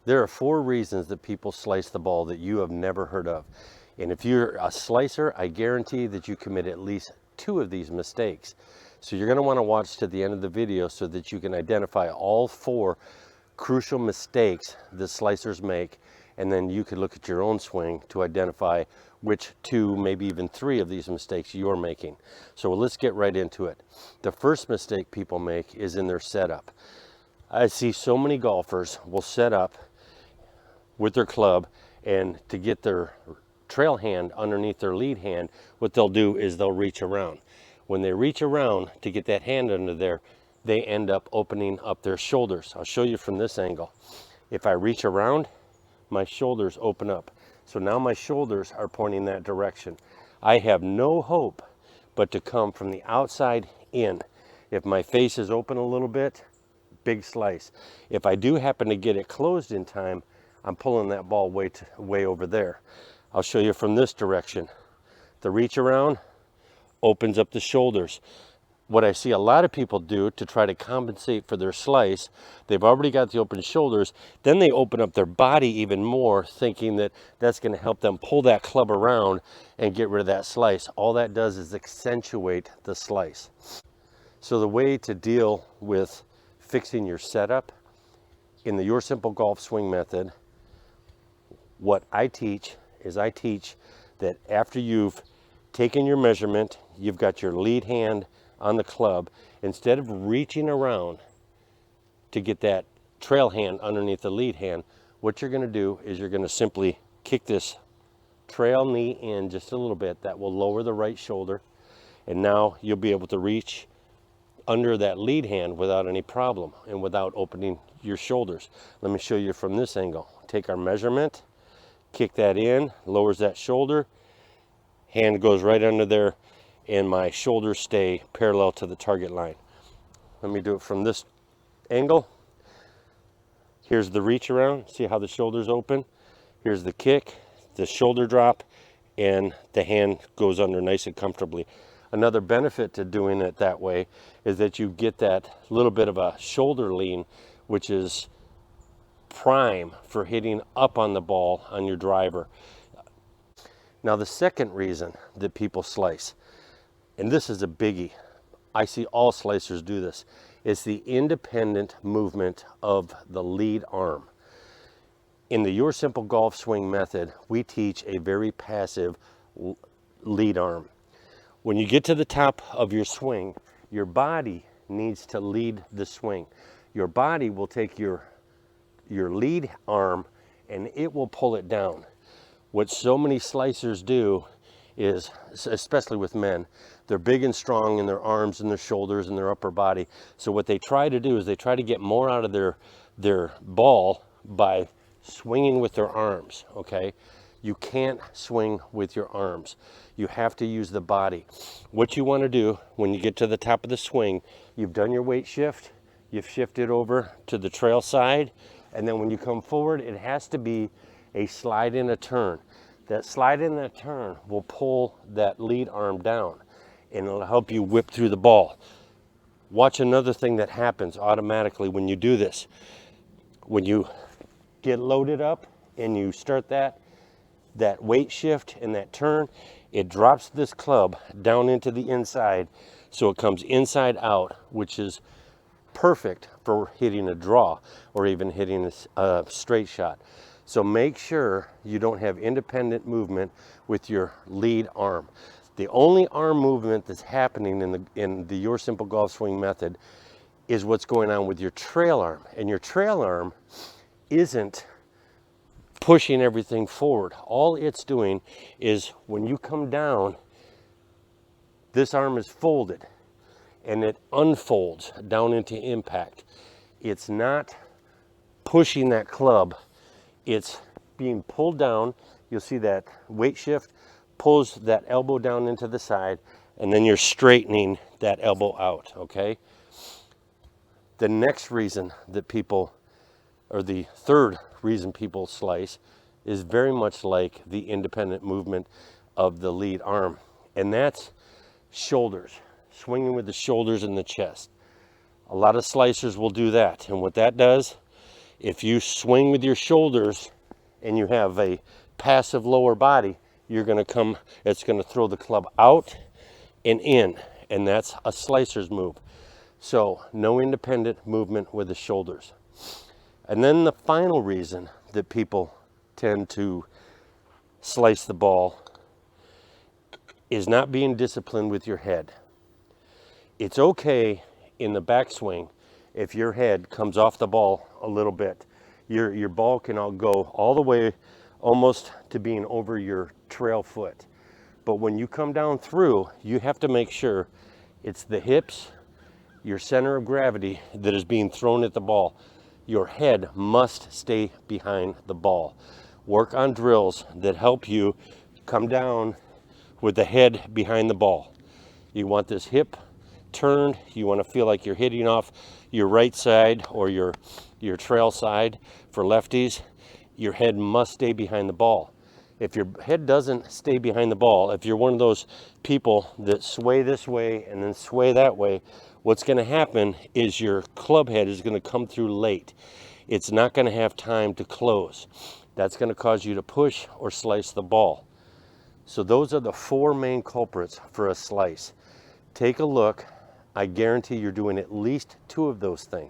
There are 4 reasons that people slice the ball that you have never heard of. And if you're a slicer, I guarantee that you commit at least 2 of these mistakes. So you're going to want to watch to the end of the video so that you can identify all 4 crucial mistakes the slicers make, and then you can look at your own swing to identify which 2, maybe even 3 of these mistakes you're making. So let's get right into it. The first mistake people make is in their setup. I see so many golfers will set up with their club, and to get their trail hand underneath their lead hand, what they'll do is they'll reach around. When they reach around to get that hand under there, they end up opening up their shoulders. I'll show you from this angle. If I reach around, my shoulders open up. So now my shoulders are pointing that direction. I have no hope but to come from the outside in. If my face is open a little bit, big slice. If I do happen to get it closed in time, I'm pulling that ball way over there. I'll show you from this direction. The reach around opens up the shoulders. What I see a lot of people do to try to compensate for their slice, they've already got the open shoulders, then they open up their body even more, thinking that that's going to help them pull that club around and get rid of that slice. All that does is accentuate the slice. So the way to deal with fixing your setup in the Your Simple Golf Swing method, what I teach is I teach that after you've taken your measurement, you've got your lead hand on the club, instead of reaching around to get that trail hand underneath the lead hand, what you're going to do is you're going to simply kick this trail knee in just a little bit. That will lower the right shoulder, and now you'll be able to reach under that lead hand without any problem and without opening your shoulders. Let me show you from this angle. Take our measurement, kick that in, lowers that shoulder, hand goes right under there, and my shoulders stay parallel to the target line. Let me do it from this angle. Here's the reach around. See how the shoulders open? Here's the kick, the shoulder drop, and the hand goes under nice and comfortably. Another benefit to doing it that way is that you get that little bit of a shoulder lean, which is prime for hitting up on the ball on your driver. Now the second reason that people slice, and this is a biggie, I see all slicers do this, is the independent movement of the lead arm. In the Your Simple Golf Swing method, we teach a very passive lead arm. When you get to the top of your swing, your body needs to lead the swing. Your body will take your lead arm and it will pull it down. What so many slicers do is, especially with men, they're big and strong in their arms and their shoulders and their upper body. So what they try to do is they try to get more out of their ball by swinging with their arms, okay? You can't swing with your arms. You have to use the body. What you want to do when you get to the top of the swing, you've done your weight shift, you've shifted over to the trail side, and then when you come forward, it has to be a slide in a turn. That slide in a turn will pull that lead arm down, and it'll help you whip through the ball. Watch another thing that happens automatically when you do this. When you get loaded up and you start that weight shift and that turn, it drops this club down into the inside, so it comes inside out, which is perfect for hitting a draw or even hitting a straight shot. So make sure you don't have independent movement with your lead arm. The only arm movement that's happening in the Your Simple Golf Swing method is what's going on with your trail arm. And your trail arm isn't pushing everything forward. All it's doing is when you come down, this arm is folded and it unfolds down into impact. It's not pushing that club, it's being pulled down. You'll see that weight shift pulls that elbow down into the side, and then you're straightening that elbow out, okay? The next reason that people, or the third reason people slice, is very much like the independent movement of the lead arm, and that's shoulders, swinging with the shoulders and the chest. A lot of slicers will do that, and what that does If you swing with your shoulders and you have a passive lower body, you're going to come, it's going to throw the club out and in, and that's a slicer's move. So no independent movement with the shoulders. And then the final reason that people tend to slice the ball is not being disciplined with your head. It's okay in the backswing if your head comes off the ball a little bit. Your ball can go all the way almost to being over your trail foot. But when you come down through, you have to make sure it's the hips, your center of gravity that is being thrown at the ball. Your head must stay behind the ball. Work on drills that help you come down with the head behind the ball. You want this hip turned. You want to feel like you're hitting off your right side or your trail side. For lefties, your head must stay behind the ball. If your head doesn't stay behind the ball, if you're one of those people that sway this way and then sway that way, what's going to happen is your club head is going to come through late. It's not going to have time to close. That's going to cause you to push or slice the ball. So those are the 4 main culprits for a slice. Take a look. I guarantee you're doing at least 2 of those things.